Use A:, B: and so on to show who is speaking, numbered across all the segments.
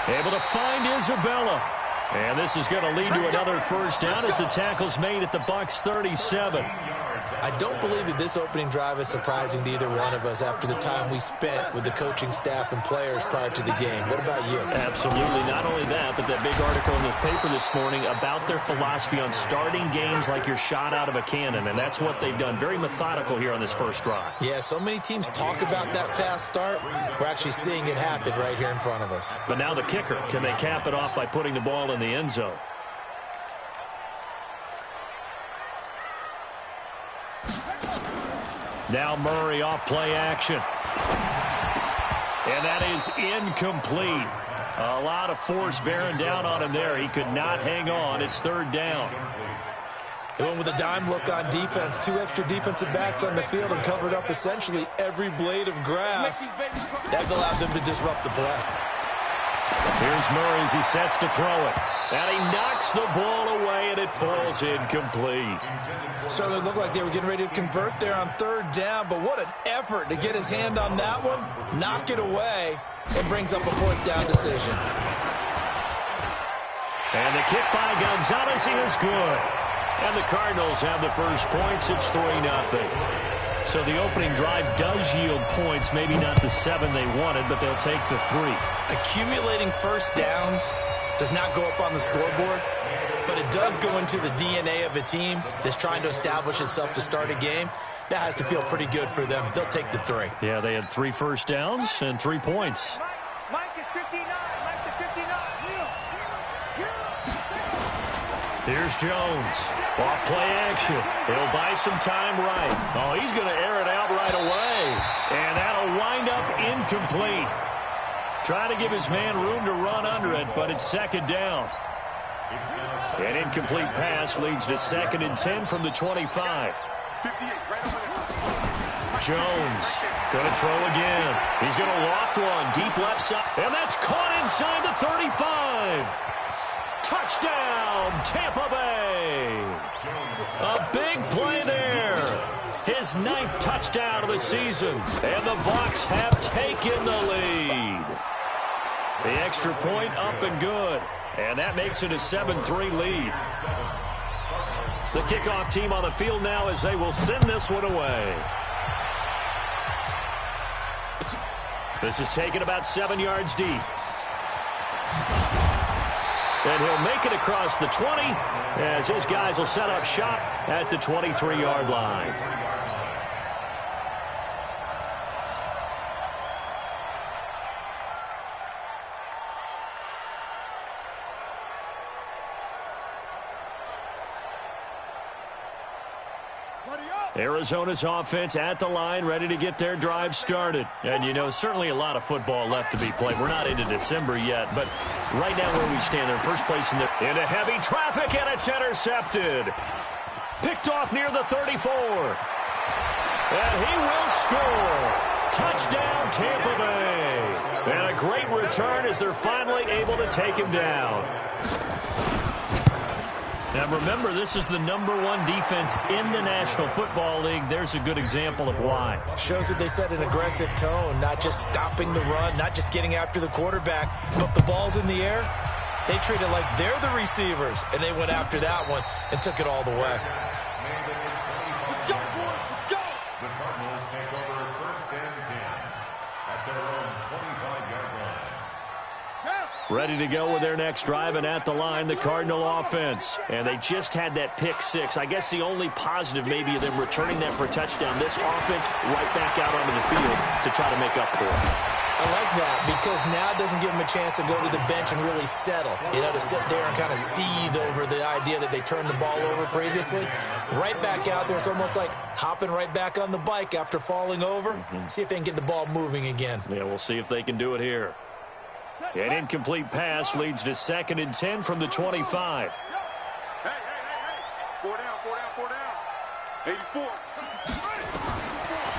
A: Able to find Isabella. And this is going to lead to another first down as the tackle's made at the Bucs 37.
B: I don't believe that this opening drive is surprising to either one of us after the time we spent with the coaching staff and players prior to the game. What about you?
A: Absolutely. Not only that, but that big article in the paper this morning about their philosophy on starting games like you're shot out of a cannon, and that's what they've done. Very methodical here on this first drive.
B: Yeah, so many teams talk about that fast start. We're actually seeing it happen right here in front of us.
A: But now the kicker. Can they cap it off by putting the ball in the end zone? Now Murray off play action. And that is incomplete. A lot of force bearing down on him there. He could not hang on. It's third down.
B: They went with a dime look on defense. 2 extra defensive backs on the field and covered up essentially every blade of grass. That allowed them to disrupt the play.
A: Here's Murray as he sets to throw it. And he knocks the ball away, and it falls incomplete.
B: Certainly looked like they were getting ready to convert there on third down, but what an effort to get his hand on that one, knock it away, and brings up a fourth down decision.
A: And the kick by Gonzalez is good. And the Cardinals have the first points. It's 3-0. So the opening drive does yield points, maybe not the 7 they wanted, but they'll take the 3.
B: Accumulating first downs does not go up on the scoreboard, but it does go into the DNA of a team that's trying to establish itself to start a game. That has to feel pretty good for them. They'll take the 3.
A: Yeah, they had 3 first downs and 3 points.
C: Mike is 59. Mike is 59.
A: Here's Jones. Off play action. He'll buy some time right. Oh, he's going to air it out right away. And that'll wind up incomplete. Trying to give his man room to run under it, but it's second down. An incomplete pass leads to 2nd and 10 from the 25. Jones going to throw again. He's going to loft one deep left side. And that's caught inside the 35. Touchdown, Tampa Bay. A big play there. His 9th touchdown of the season. And the Bucs have taken the lead. The extra point up and good. And that makes it a 7-3 lead. The kickoff team on the field now as they will send this one away. This is taken about 7 yards deep. And he'll make it across the 20 as his guys will set up shop at the 23-yard line. Arizona's offense at the line, ready to get their drive started. And, you know, certainly a lot of football left to be played. We're not into December yet, but right now where we stand, they're first place into heavy traffic, and it's intercepted. Picked off near the 34. And he will score. Touchdown, Tampa Bay. And a great return as they're finally able to take him down. Now, remember, this is the #1 defense in the National Football League. There's a good example of why.
B: Shows that they set an aggressive tone, not just stopping the run, not just getting after the quarterback, but if the ball's in the air, they treat it like they're the receivers, and they went after that one and took it all the way.
C: Let's go, boys. Let's go.
D: The Cardinals take over 1st and 10 at their own 25-yard line.
A: Ready to go with their next drive, and at the line, the Cardinal offense. And they just had that pick 6. I guess the only positive maybe of them returning that for a touchdown. This offense right back out onto the field to try to make up for it.
B: I like that because now it doesn't give them a chance to go to the bench and really settle. You know, to sit there and kind of seethe over the idea that they turned the ball over previously. Right back out there. It's almost like hopping right back on the bike after falling over. See if they can get the ball moving again.
A: Yeah, we'll see if they can do it here. An incomplete pass leads to 2nd and 10 from the 25.
C: Hey. 4 down. 84.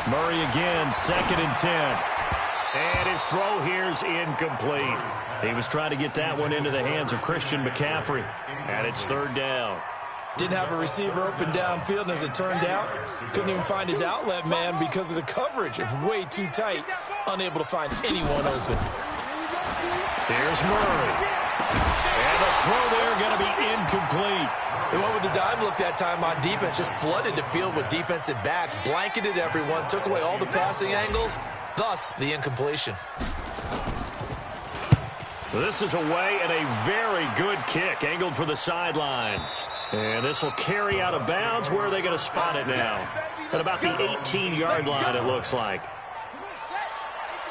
A: Murray again, 2nd and 10. And his throw here's incomplete. He was trying to get that one into the hands of Christian McCaffrey. And it's 3rd down.
B: Didn't have a receiver open downfield, and as it turned out, couldn't even find his outlet man because of the coverage. It's way too tight, unable to find anyone open.
A: Here's Murray. And the throw there going to be incomplete.
B: They went with the dime look that time on defense, just flooded the field with defensive backs, blanketed everyone, took away all the passing angles, thus the incompletion.
A: This is away and a very good kick, angled for the sidelines. And this will carry out of bounds. Where are they going to spot it now? At about the 18-yard line, it looks like.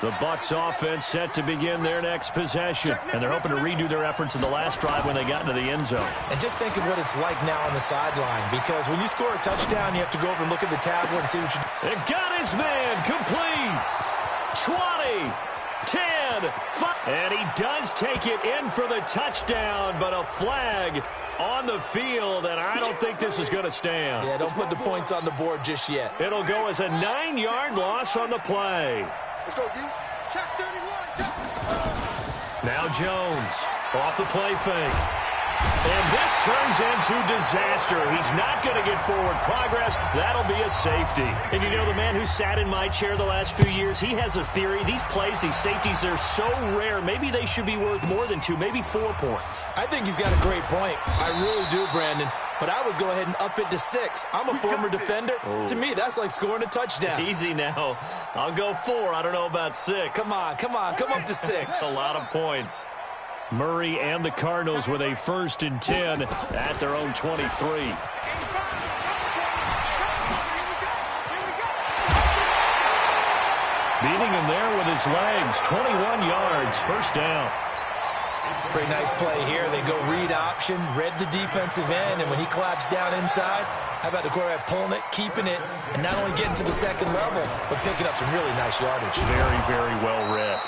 A: The Bucs offense set to begin their next possession. And they're hoping to redo their efforts in the last drive when they got into the end zone.
B: And just think of what it's like now on the sideline, because when you score a touchdown, you have to go over and look at the tablet and see what you do.
A: It got his man complete. 20, 10, 5. And he does take it in for the touchdown, but a flag on the field, and I don't think this is going to stand.
B: Yeah, don't put the points on the board just yet.
A: It'll go as a 9-yard loss on the play.
C: Let's go, D. Check 31. Check.
A: Now Jones off the play fake. And this turns into disaster. He's not going to get forward progress. That'll be a safety. And you know, the man who sat in my chair the last few years, he has a theory. These plays, these safeties, they're so rare. Maybe they should be worth more than 2, maybe 4 points.
B: I think he's got a great point. I really do, Brandon. But I would go ahead and up it to 6. I'm a former defender.
A: Oh.
B: To me, that's like scoring a touchdown.
A: Easy now. I'll go 4. I don't know about 6.
B: Come on. Come up to 6.
A: A lot of points. Murray and the Cardinals with a 1st and 10 at their own 23. Beating him there with his legs. 21 yards. 1st down.
B: Pretty nice play here. They go read option, read the defensive end, and when he claps down inside, how about the quarterback pulling it, keeping it, and not only getting to the second level, but picking up some really nice yardage.
A: Very, very well read.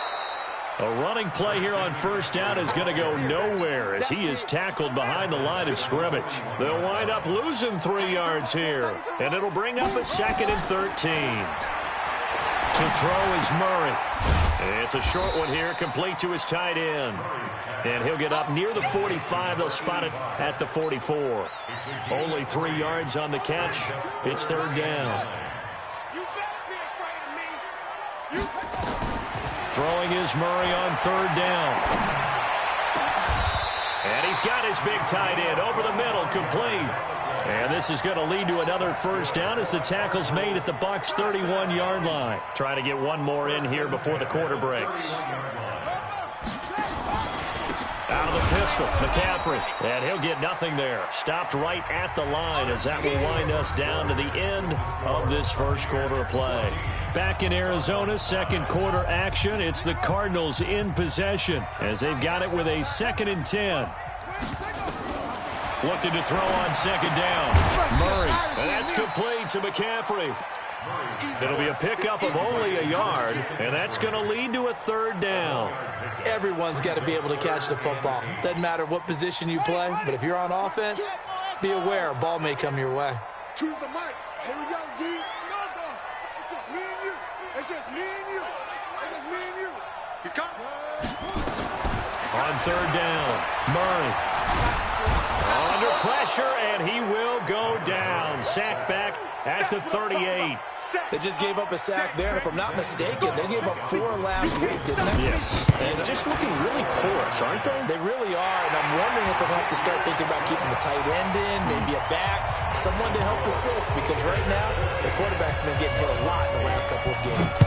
A: A running play here on 1st down is going to go nowhere as he is tackled behind the line of scrimmage. They'll wind up losing 3 yards here, and it'll bring up a 2nd and 13. To throw is Murray. It's a short one here, complete to his tight end. And he'll get up near the 45. They'll spot it at the 44. Only 3 yards on the catch. It's 3rd down. Throwing is Murray on 3rd down. And he's got his big tight end over the middle, complete. And this is going to lead to another 1st down as the tackle's made at the Bucs' 31-yard line. Trying to get one more in here before the quarter breaks. Out of the pistol, McCaffrey. And he'll get nothing there. Stopped right at the line as that will wind us down to the end of this 1st quarter of play. Back in Arizona, 2nd quarter action. It's the Cardinals in possession as they've got it with a 2nd and 10. Looking to throw on 2nd down. Murray. And that's complete to McCaffrey. It'll be a pickup of only a yard, and that's going to lead to a 3rd down.
B: Everyone's got to be able to catch the football. Doesn't matter what position you play, but if you're on offense, be aware a ball may come your way.
C: Choose the mic. Here we go, D. It's just me and you. It's just me and you. It's just me and you. He's coming.
A: On 3rd down, Murray. Under pressure, and he will go down. Sack back at the 38.
B: They just gave up a sack there, and if I'm not mistaken, they gave up 4 last week, didn't they?
A: Yes. And just looking really porous, aren't they?
B: They really are, and I'm wondering if they'll have to start thinking about keeping the tight end in, maybe a back, someone to help assist, because right now, the quarterback's been getting hit a lot in the last couple of games.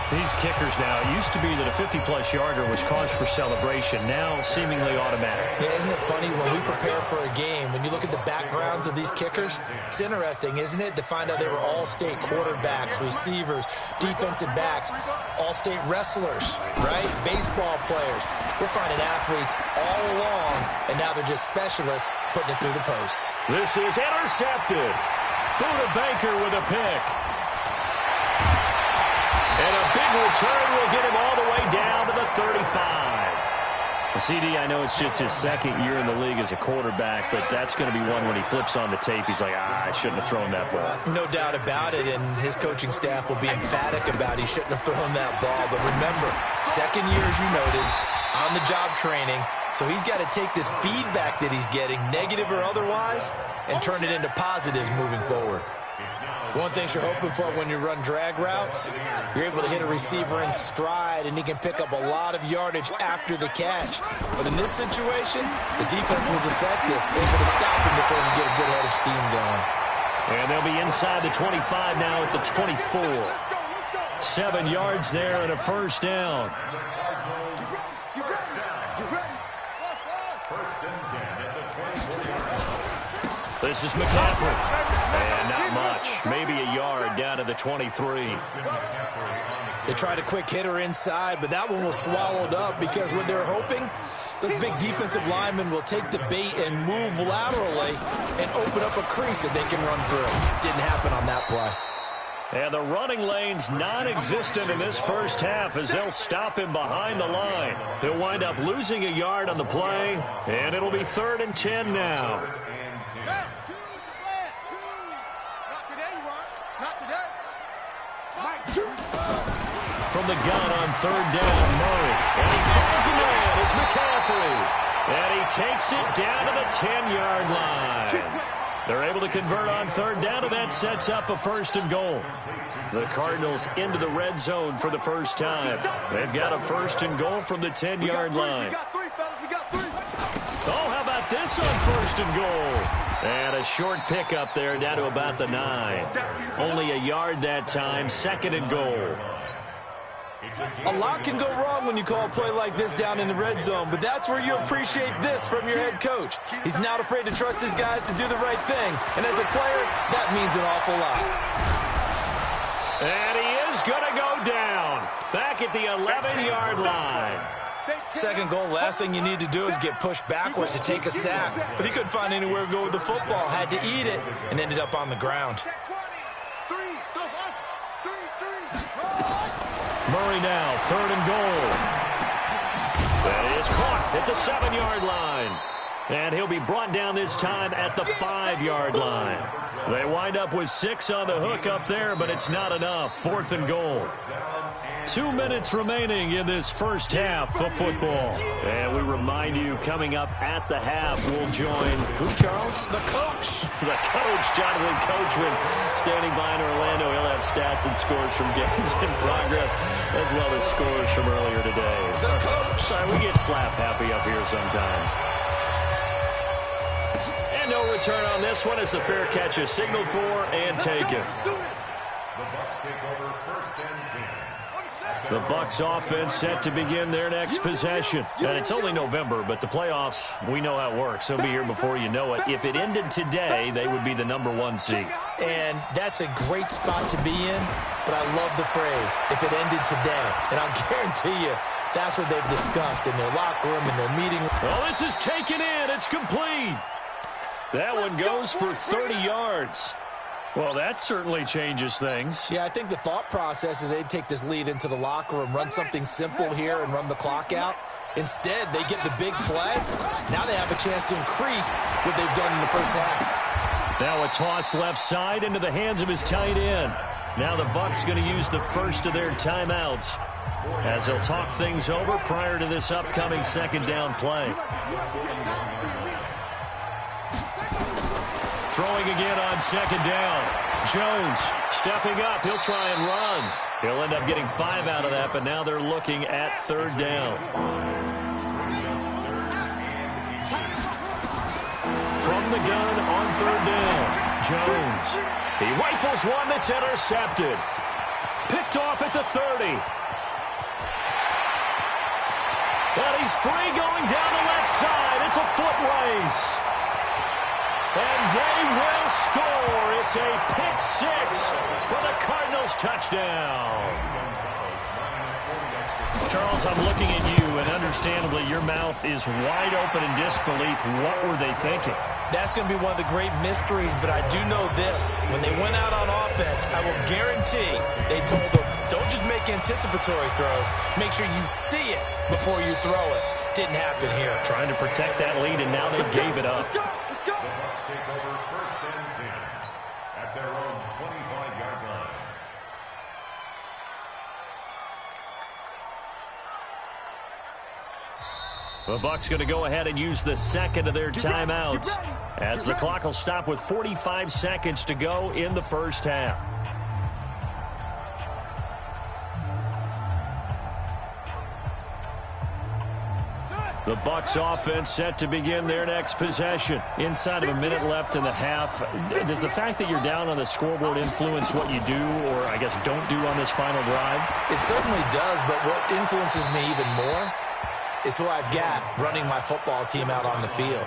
A: These kickers now, it used to be that a 50-plus yarder was cause for celebration, now seemingly automatic.
B: Yeah, isn't it funny when we prepare for a game, when you look at the backgrounds of these kickers, it's interesting, isn't it, to find out they were all-state quarterbacks, receivers, defensive backs, all-state wrestlers, right? Baseball players. We're finding athletes all along, and now they're just specialists putting it through the posts.
A: This is intercepted. Buda Baker with a pick. And a big return will get him all the way down to the 35. CD, I know it's just his 2nd year in the league as a quarterback, but that's going to be one when he flips on the tape, he's like, I shouldn't have thrown that ball.
B: No doubt about it, and his coaching staff will be emphatic about he shouldn't have thrown that ball. But remember, 2nd year, as you noted, on-the-job training, so he's got to take this feedback that he's getting, negative or otherwise, and turn it into positives moving forward. One thing you're hoping for when you run drag routes, you're able to hit a receiver in stride, and he can pick up a lot of yardage after the catch. But in this situation, the defense was effective, able to stop him before he get a good head of steam going.
A: And they'll be inside the 25 now at the 24. 7 yards there and a first down. This is McCaffrey. And not much. Maybe a yard down to the 23.
B: They tried a quick hitter inside, but that one was swallowed up because what they're hoping, those big defensive linemen will take the bait and move laterally and open up a crease that they can run through. Didn't happen on that play.
A: And the running lane's non-existent in this first half as they'll stop him behind the line. He'll wind up losing a yard on the play, and it'll be 3rd and 10 now. From the gun on 3rd down, Murray. And he finds a man. It's McCaffrey. And he takes it down to the 10-yard line. They're able to convert on 3rd down, and that sets up a 1st and goal. The Cardinals into the red zone for the first time. They've got a 1st and goal from the 10-yard line. Oh, how about this on 1st and goal? And a short pickup there down to about the 9. Only a yard that time, 2nd and goal.
B: A lot can go wrong when you call a play like this down in the red zone, but that's where you appreciate this from your head coach. He's not afraid to trust his guys to do the right thing, and as a player, that means an awful lot.
A: And he is going to go down, back at the 11-yard line.
B: 2nd goal, last thing you need to do is get pushed backwards to take a sack, but he couldn't find anywhere to go with the football, had to eat it, and ended up on the ground.
A: Murray now, 3rd and goal. That is caught at the 7-yard line. And he'll be brought down this time at the 5-yard line. They wind up with 6 on the hook up there, but it's not enough. 4th and goal. 2 minutes remaining in this first half of football. And we remind you, coming up at the half, we'll join who, Charles?
B: The coach.
A: The coach, Jonathan Coachman, standing by in Orlando. He'll have stats and scores from games in progress, as well as scores from earlier today.
B: The coach.
A: Sorry, we get slap happy up here sometimes. And no return on this one as the fair catch is signaled for and taken. The Bucs offense set to begin their next possession. And it's only November, but the playoffs, we know how it works. They'll be here before you know it. If it ended today, they would be the #1 seed.
B: And that's a great spot to be in, but I love the phrase, if it ended today. And I'll guarantee you, that's what they've discussed in their locker room, in their meeting.
A: Well, this is taken in. It's complete. That one goes for 30 yards. Well, that certainly changes things.
B: Yeah, I think the thought process is they'd take this lead into the locker room, run something simple here and run the clock out. Instead, they get the big play. Now they have a chance to increase what they've done in the first half.
A: Now a toss left side into the hands of his tight end. Now the Bucs going to use the first of their timeouts as they'll talk things over prior to this upcoming 2nd down play. Throwing again on 2nd down. Jones stepping up. He'll try and run. He'll end up getting 5 out of that, but now they're looking at 3rd down. From the gun on 3rd down. Jones. He rifles one that's intercepted. Picked off at the 30. But he's free going down the left side. It's a foot race. And they will score. It's a pick 6 for the Cardinals touchdown. Charles, I'm looking at you, and understandably, your mouth is wide open in disbelief. What were they thinking?
B: That's going to be one of the great mysteries, but I do know this. When they went out on offense, I will guarantee they told them, don't just make anticipatory throws. Make sure you see it before you throw it. Didn't happen here.
A: Trying to protect that lead, and now they gave it up. The Bucs going to go ahead and use the second of their timeouts as the clock will stop with 45 seconds to go in the first half. The Bucs offense set to begin their next possession. Inside of a minute left in the half, does the fact that you're down on the scoreboard influence what you do, or I guess don't do on this final drive?
B: It certainly does, but what influences me even more is who I've got running my football team out on the field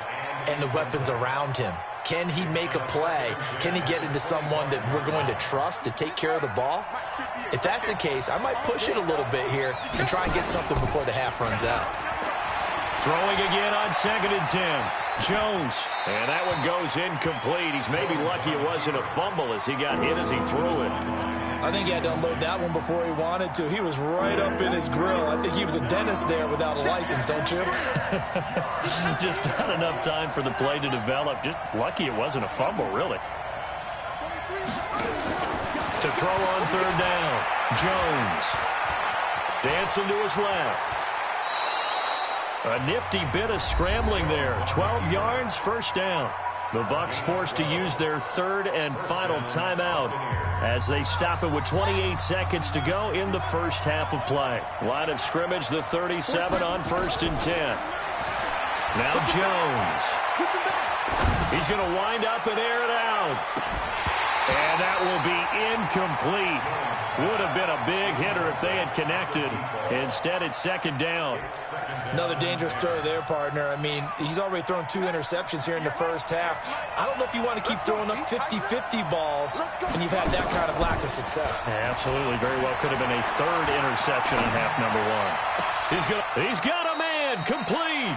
B: and the weapons around him. Can he make a play? Can he get into someone that we're going to trust to take care of the ball? If that's the case, I might push it a little bit here and try and get something before the half runs out.
A: Throwing again on 2nd and 10. Jones. And that one goes incomplete. He's maybe lucky it wasn't a fumble as he got hit as he threw it.
B: I think he had to unload that one before he wanted to. He was right up in his grill. I think he was a dentist there without a license, don't you?
A: Just not enough time for the play to develop. Just lucky it wasn't a fumble, really. To throw on 3rd down. Jones. Dancing to his left. A nifty bit of scrambling there. 12 yards, first down. The Bucs forced to use their 3rd and final timeout as they stop it with 28 seconds to go in the first half of play. Line of scrimmage, the 37 on 1st and 10. Now Jones. He's going to wind up and air it out. And that will be incomplete. Would have been a big hitter if they had connected. Instead, it's 2nd down.
B: Another dangerous throw there, partner. I mean, he's already thrown 2 interceptions here in the first half. I don't know if you want to keep throwing up 50-50 balls when you've had that kind of lack of success.
A: Yeah, absolutely. Very well could have been a 3rd interception in half number 1. He's got a man. Complete.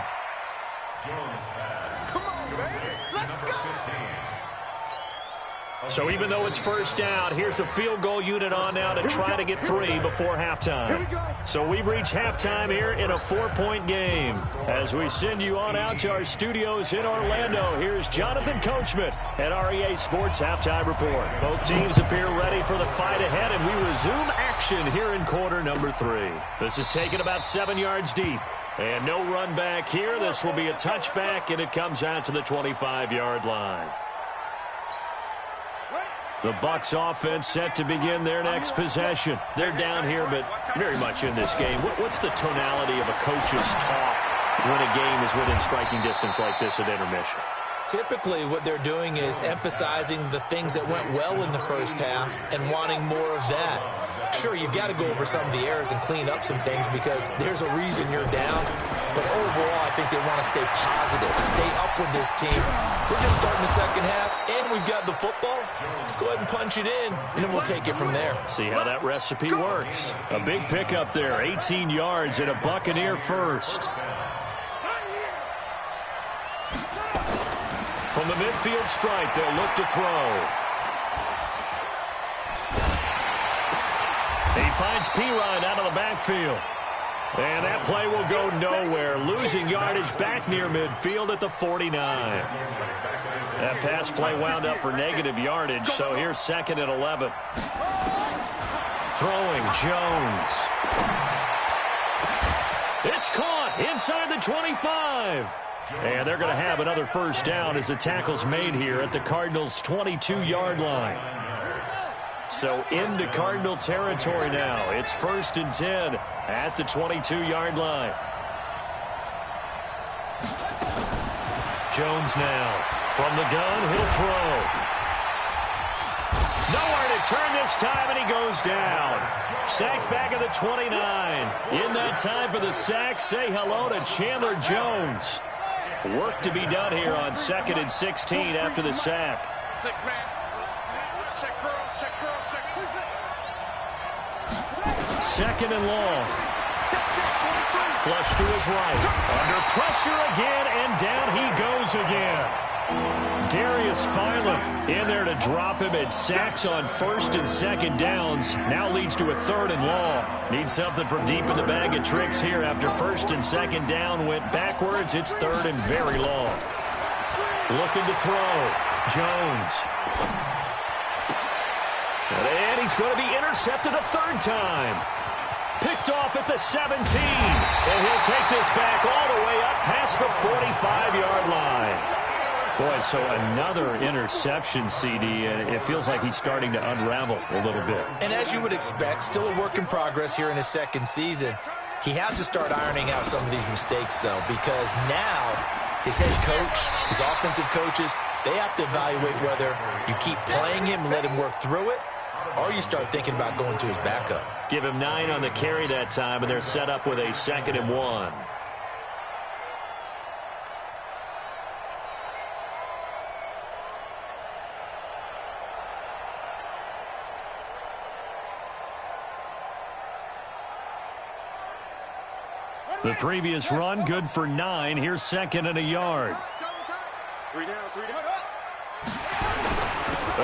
C: Come on, baby. Let's go.
A: So even though it's first down, here's the field goal unit on now to try to get 3 before halftime. So we've reached halftime here in a 4-point game. As we send you on out to our studios in Orlando, here's Jonathan Coachman at REA Sports Halftime Report. Both teams appear ready for the fight ahead, and we resume action here in quarter number 3. This is taken about 7 yards deep. And no run back here. This will be a touchback, and it comes out to the 25-yard line. The Bucs offense set to begin their next possession. They're down here, but very much in this game. What's the tonality of a coach's talk when a game is within striking distance like this at intermission?
B: Typically, what they're doing is emphasizing the things that went well in the first half and wanting more of that. Sure, you've got to go over some of the errors and clean up some things because there's a reason you're down. But overall, I think they want to stay positive, stay up with this team. We're just starting the second half, and we've got the football. Let's go ahead and punch it in, and then we'll take it from there.
A: See how that recipe works. A big pickup there, 18 yards and a Buccaneer first. From the midfield stripe, they'll look to throw. He finds Pirine out of the backfield. And that play will go nowhere. Losing yardage back near midfield at the 49. That pass play wound up for negative yardage, so here's 2nd and 11. Throwing Jones. It's caught inside the 25. And they're going to have another first down as the tackle's made here at the Cardinals' 22-yard line. So into Cardinal territory now. It's 1st and 10 at the 22-yard line. Jones now from the gun. He'll throw. Nowhere to turn this time, and he goes down. Sacked back at the 29. In that time for the sack, say hello to Chandler Jones. Work to be done here on 2nd and 16 after the sack.
C: 6-man. Check girls, check girls, check.
A: 2nd and long. Flush to his right. Under pressure again, and down he goes again. Darius Philem in there to drop him at sacks on 1st and 2nd downs. Now leads to a 3rd and long. Needs something from deep in the bag of tricks here after 1st and 2nd down went backwards. It's 3rd and very long. Looking to throw. Jones. And he's going to be intercepted a 3rd time. Picked off at the 17. And he'll take this back all the way up across the 45-yard line. Boy, so another interception, CD, and it feels like he's starting to unravel a little bit.
B: And as you would expect, still a work in progress here in his second season. He has to start ironing out some of these mistakes, though, because now his head coach, his offensive coaches, they have to evaluate whether you keep playing him and let him work through it, or you start thinking about going to his backup.
A: Give him 9 on the carry that time, and they're set up with a 2nd and 1. The previous run, good for 9. Here's 2nd and a yard.
C: 3 down, 3 down.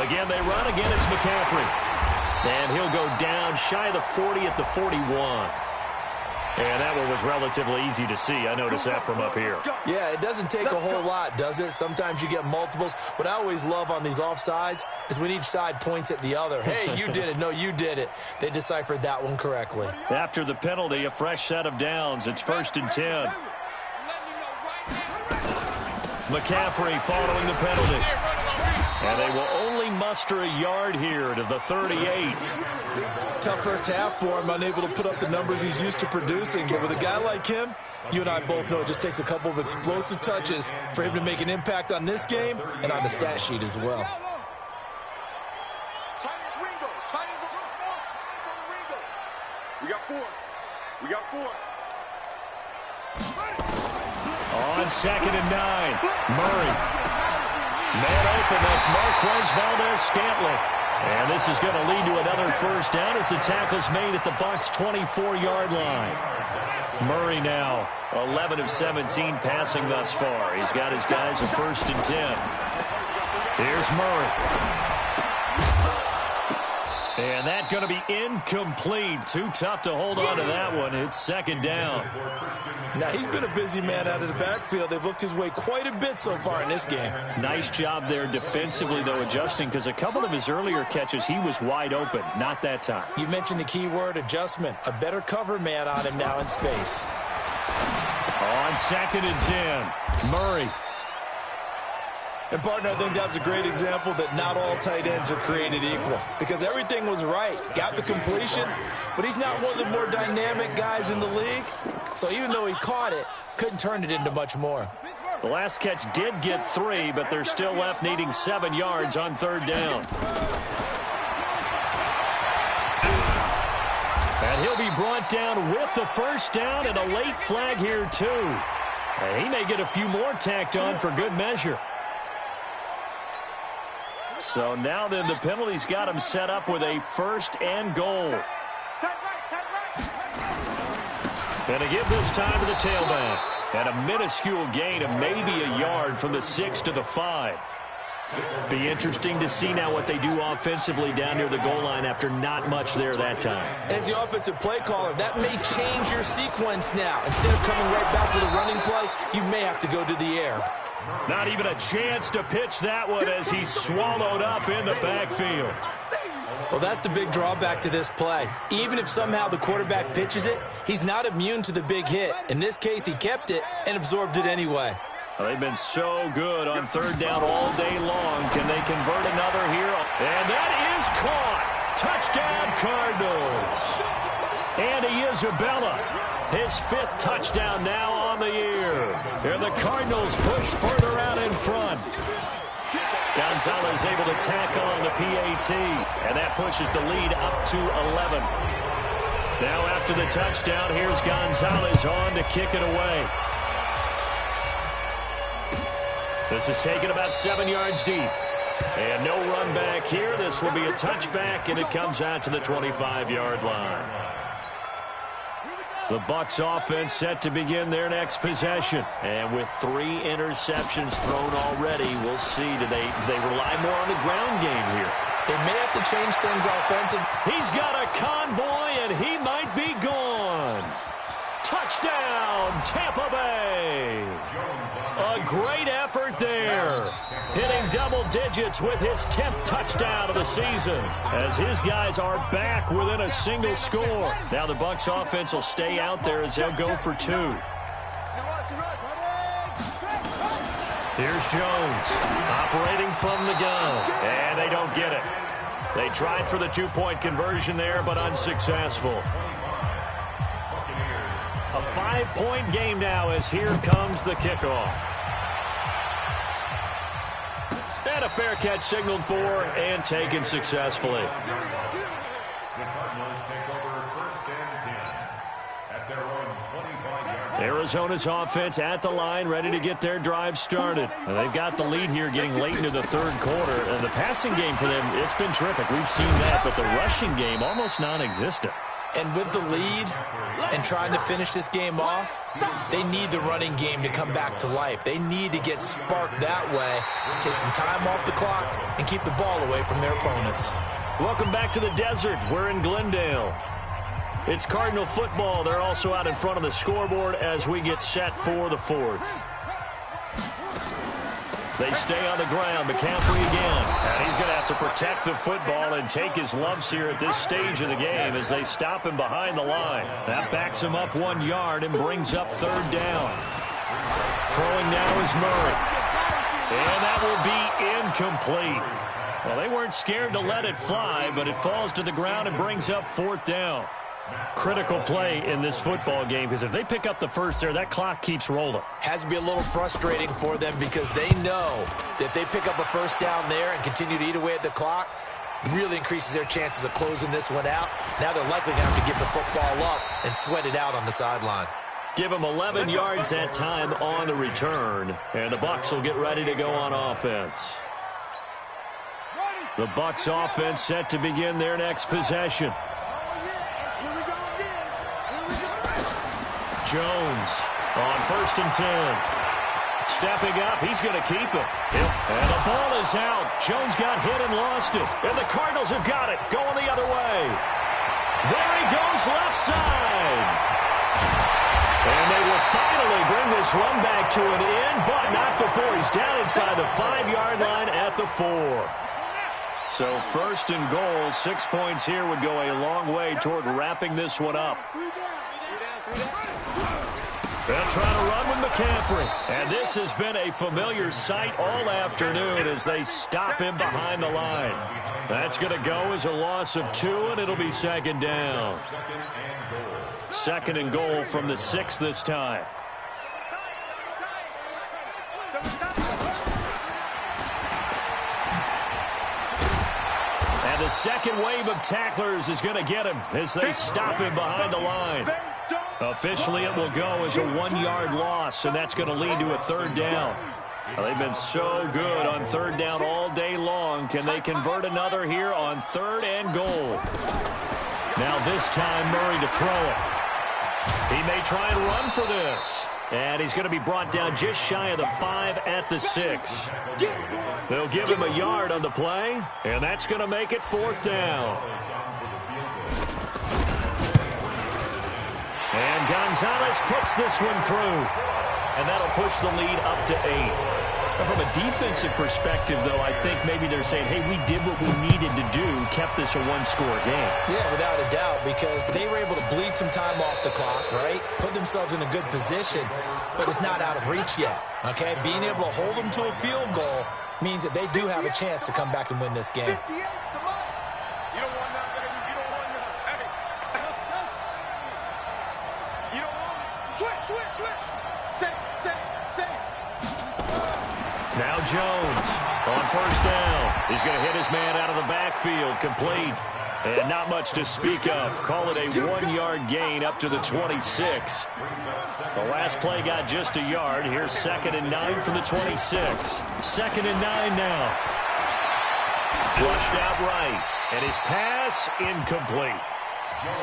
A: Again, they run. Again, it's McCaffrey. And he'll go down shy of the 40 at the 41. And that one was relatively easy to see. I noticed that from up here.
B: Yeah, it doesn't take a whole lot, does it? Sometimes you get multiples. What I always love on these offsides is when each side points at the other. Hey, you did it. No, you did it. They deciphered that one correctly.
A: After the penalty, a fresh set of downs. It's 1st and 10. McCaffrey following the penalty. And they will only muster a yard here to the 38.
B: Tough first half for him, unable to put up the numbers he's used to producing. But with a guy like him, you and I both know it just takes a couple of explosive touches for him to make an impact on this game and on the stat sheet as well.
C: We got 4. We got 4.
A: On 2nd and 9. Murray. Man open, that's Marquez Valdez-Scantling. And this is going to lead to another first down as the tackle's made at the Bucs' 24-yard line. Murray now 11 of 17 passing thus far. He's got his guys a 1st and 10. Here's Murray. And that going to be incomplete. Too tough to hold on to that one. It's 2nd down.
B: Now, he's been a busy man out of the backfield. They've looked his way quite a bit so far in this game.
A: Nice job there defensively, though, adjusting, because a couple of his earlier catches, he was wide open. Not that time.
B: You mentioned the key word, adjustment. A better cover man on him now in space.
A: On 2nd and 10, Murray.
B: And, partner, I think that's a great example that not all tight ends are created equal. Because everything was right. Got the completion, but he's not one of the more dynamic guys in the league. So even though he caught it, couldn't turn it into much more.
A: The last catch did get 3, but they're still left needing 7 yards on 3rd down. And he'll be brought down with the first down and a late flag here, too. And he may get a few more tacked on for good measure. So now then the penalty's got him set up with a 1st and goal. And to give this time to the tailback. And a minuscule gain of maybe a yard from the 6 to the 5. Be interesting to see now what they do offensively down near the goal line after not much there that time.
B: As the offensive play caller, that may change your sequence now. Instead of coming right back with a running play, you may have to go to the air.
A: Not even a chance to pitch that one as he's swallowed up in the backfield.
B: Well, that's the big drawback to this play. Even if somehow the quarterback pitches it, he's not immune to the big hit. In this case, he kept it and absorbed it anyway.
A: Well, they've been so good on 3rd down all day long. Can they convert another here? And that is caught. Touchdown, Cardinals. Andy Isabella, his 5th touchdown now on the year. And the Cardinals push further out in front. Gonzalez able to tackle on the PAT, and that pushes the lead up to 11. Now after the touchdown, here's Gonzalez on to kick it away. This is taken about 7 yards deep. And no run back here. This will be a touchback, and it comes out to the 25-yard line. The Bucs offense set to begin their next possession. And with 3 interceptions thrown already, we'll see. Do they rely more on the ground game here?
B: They may have to change things offensively.
A: He's got a convoy, and he might be gone. Touchdown, Tampa Bay. A great effort there. Hitting double digits with his 10th touchdown of the season as his guys are back within a single score. Now the Bucs offense will stay out there as they'll go for 2. Here's Jones, operating from the gun, and they don't get it. They tried for the two-point conversion there, but unsuccessful. A 5-point game now as here comes the kickoff. And a fair catch signaled for and taken successfully.
D: The Cardinals take over 1st and 10 at their own 25-yard line.
A: Arizona's offense at the line, ready to get their drive started. And they've got the lead here getting late into the third quarter. And the passing game for them, it's been terrific. We've seen that, but the rushing game almost non-existent.
B: And with the lead and trying to finish this game off, they need the running game to come back to life. They need to get sparked that way, take some time off the clock, and keep the ball away from their opponents.
A: Welcome back to the desert. We're in Glendale. It's Cardinal football. They're also out in front of the scoreboard as we get set for the fourth. They stay on the ground. McCaffrey again. And he's going to have to protect the football and take his lumps here at this stage of the game as they stop him behind the line. That backs him up 1 yard and brings up third down. Throwing now is Murray. And that will be incomplete. Well, they weren't scared to let it fly, but it falls to the ground and brings up fourth down. Critical play in this football game because if they pick up the first there, that clock keeps rolling.
B: Has to be a little frustrating for them because they know that if they pick up a first down there and continue to eat away at the clock, really increases their chances of closing this one out. Now they're likely going to have to give the football up and sweat it out on the sideline.
A: Give them 11 yards that time on the return, and the Bucs will get ready to go on offense. The Bucs offense set to begin their next possession. Jones on 1st and 10. Stepping up, he's going to keep it. And the ball is out. Jones got hit and lost it. And the Cardinals have got it, going the other way. There he goes, left side. And they will finally bring this run back to an end, but not before he's down inside the 5-yard line at the 4. So 1st and goal, 6 points here would go a long way toward wrapping this one up. They'll try to run with McCaffrey. And this has been a familiar sight all afternoon as they stop him behind the line. That's going to go as a loss of 2, and it'll be 2nd down. 2nd and goal from the 6 this time. And the second wave of tacklers is going to get him as they stop him behind the line. Officially, it will go as a 1-yard loss, and that's going to lead to a 3rd down. Well, they've been so good on 3rd down all day long. Can they convert another here on 3rd and goal? Now this time, Murray to throw it. He may try and run for this. And he's going to be brought down just shy of the 5 at the 6. They'll give him a yard on the play, and that's going to make it 4th down. And Gonzalez puts this one through. And that'll push the lead up to 8. Now, from a defensive perspective, though, I think maybe they're saying, hey, we did what we needed to do, kept this a 1-score game.
B: Yeah, without a doubt, because they were able to bleed some time off the clock, right? Put themselves in a good position, but it's not out of reach yet, okay? Being able to hold them to a field goal means that they do have a chance to come back and win this game.
A: Now Jones on 1st down. He's going to hit his man out of the backfield, complete. And not much to speak of. Call it a 1-yard gain up to the 26. The last play got just a yard. Here's 2nd and 9 from the 26. 2nd and 9 now. Flushed out right. And his pass incomplete.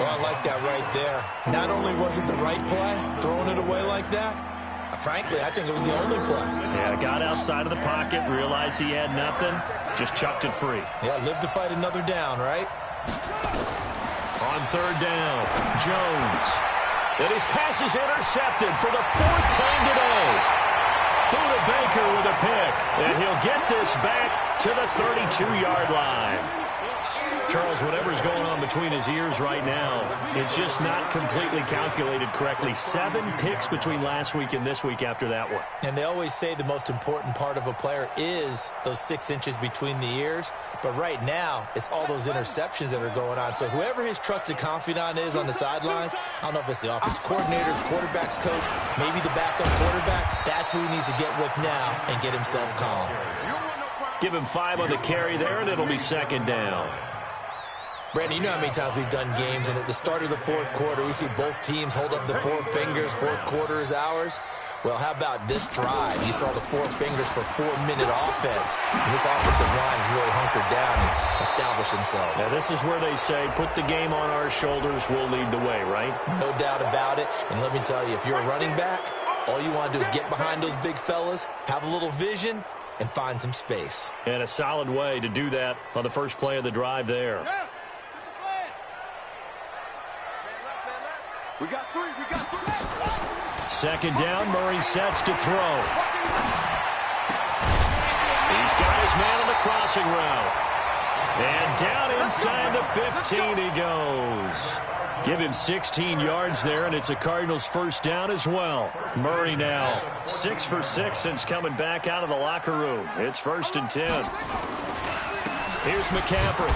B: Well, I like that right there. Not only was it the right play, throwing it away like that, frankly, I think it was the only play.
A: Yeah, got outside of the pocket, realized he had nothing, just chucked it free.
B: Yeah, live to fight another down, right?
A: On 3rd down, Jones. And his pass is intercepted for the 4th time today. Buda Baker with a pick, and he'll get this back to the 32-yard line. Charles, whatever's going on between his ears right now, it's just not completely calculated correctly. 7 picks between last week and this week after that one.
B: And they always say the most important part of a player is those 6 inches between the ears. But right now, it's all those interceptions that are going on. So whoever his trusted confidant is on the sidelines, I don't know if it's the offense coordinator, quarterback's coach, maybe the backup quarterback, that's who he needs to get with now and get himself calm.
A: Give him 5 on the carry there, and it'll be second down.
B: Brandon, you know how many times we've done games, and at the start of the fourth quarter, we see both teams hold up the 4 fingers, fourth quarter is ours. Well, how about this drive? You saw the 4 fingers for 4-minute offense, and this offensive line has really hunkered down and established themselves.
A: Now, this is where they say, put the game on our shoulders, we'll lead the way, right?
B: No doubt about it, and let me tell you, if you're a running back, all you want to do is get behind those big fellas, have a little vision, and find some space.
A: And a solid way to do that on the first play of the drive there.
C: We got 3.
A: Second down, Murray sets to throw. He's got his man on the crossing route. And down inside the 15 he goes. Give him 16 yards there, and it's a Cardinals first down as well. Murray now 6 for 6 since coming back out of the locker room. It's 1st and 10. Here's McCaffrey.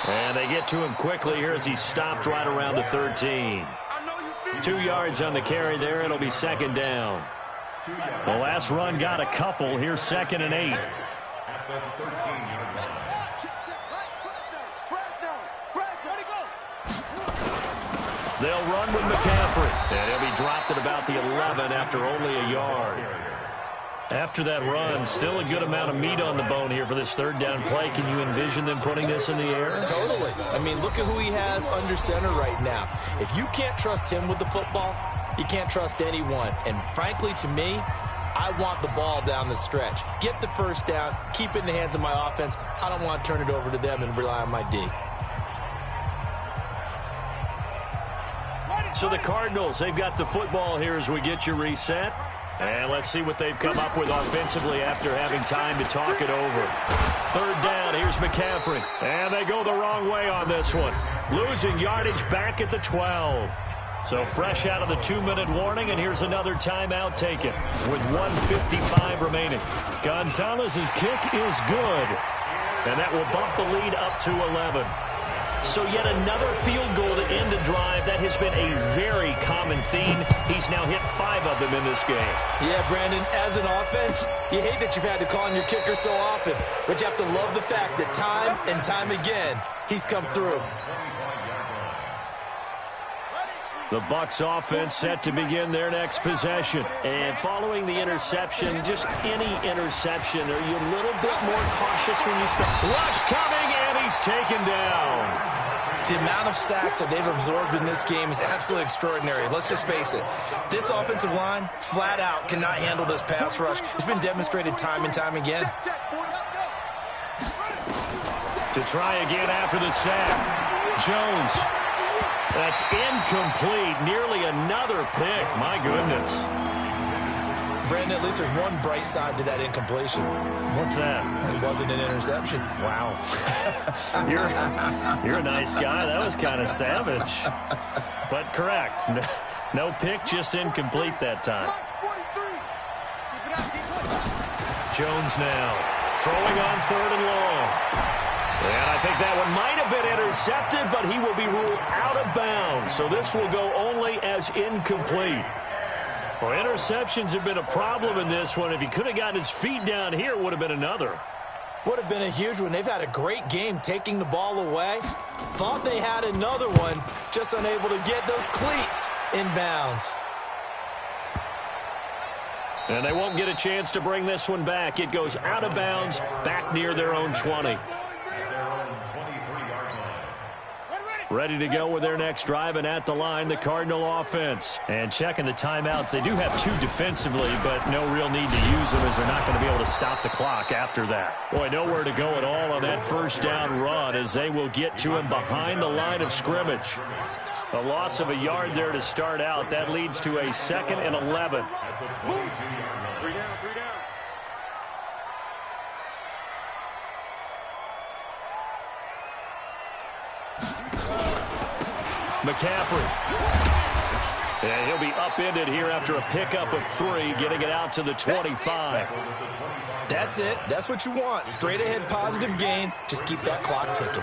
A: And they get to him quickly here as he's stopped right around the 13. 2 yards on the carry there. It'll be second down. The last run got a couple. Here's 2nd and 8.
D: At the 13-yard line.
A: They'll run with McCaffrey. And he'll be dropped at about the 11 after only a yard. After that run, still a good amount of meat on the bone here for this third down play. Can you envision them putting this in the air?
B: Totally. I mean, look at who he has under center right now. If you can't trust him with the football, you can't trust anyone. And frankly, to me, I want the ball down the stretch. Get the first down, keep it in the hands of my offense. I don't want to turn it over to them and rely on my D.
A: So the Cardinals, they've got the football here as we get you reset. And let's see what they've come up with offensively after having time to talk it over. Third down, here's McCaffrey. And they go the wrong way on this one. Losing yardage back at the 12. So fresh out of the 2-minute warning, and here's another timeout taken with 1:55 remaining. Gonzalez's kick is good. And that will bump the lead up to 11. So yet another field goal to end a drive. That has been a very common theme. He's now hit 5 of them in this game.
B: Yeah, Brandon, as an offense, you hate that you've had to call on your kicker so often, but you have to love the fact that time and time again, he's come through.
A: The Bucs offense set to begin their next possession. And following the interception, just any interception, are you a little bit more cautious when you start? Rush coming, and he's taken down.
B: The amount of sacks that they've absorbed in this game is absolutely extraordinary. Let's just face it. This offensive line, flat out, cannot handle this pass rush. It's been demonstrated time and time again.
A: To try again after the sack. Jones. That's incomplete. Nearly another pick. My goodness.
B: Brandon, at least there's one bright side to that incompletion.
A: What's that?
B: It wasn't an interception.
A: Wow. You're a nice guy. That was kind of savage. But correct. No pick, just incomplete that time. Jones now throwing on 3rd and long. And I think that one might have been intercepted, but he will be ruled out of bounds. So this will go only as incomplete. Well, interceptions have been a problem in this one. If he could have gotten his feet down here, it would have been another.
B: Would have been a huge one. They've had a great game taking the ball away. Thought they had another one, just unable to get those cleats in bounds.
A: And they won't get a chance to bring this one back. It goes out of bounds, back near their own 20. Ready to go with their next drive, and at the line, the Cardinal offense. And checking the timeouts, they do have 2 defensively, but no real need to use them as they're not going to be able to stop the clock after that. Boy, nowhere to go at all on that first down run as they will get to him behind the line of scrimmage. A loss of a yard there to start out. That leads to a 2nd and 11. McCaffrey. And he'll be upended here after a pickup of 3, getting it out to the 25.
B: That's it. That's what you want. Straight ahead positive gain. Just keep that clock ticking.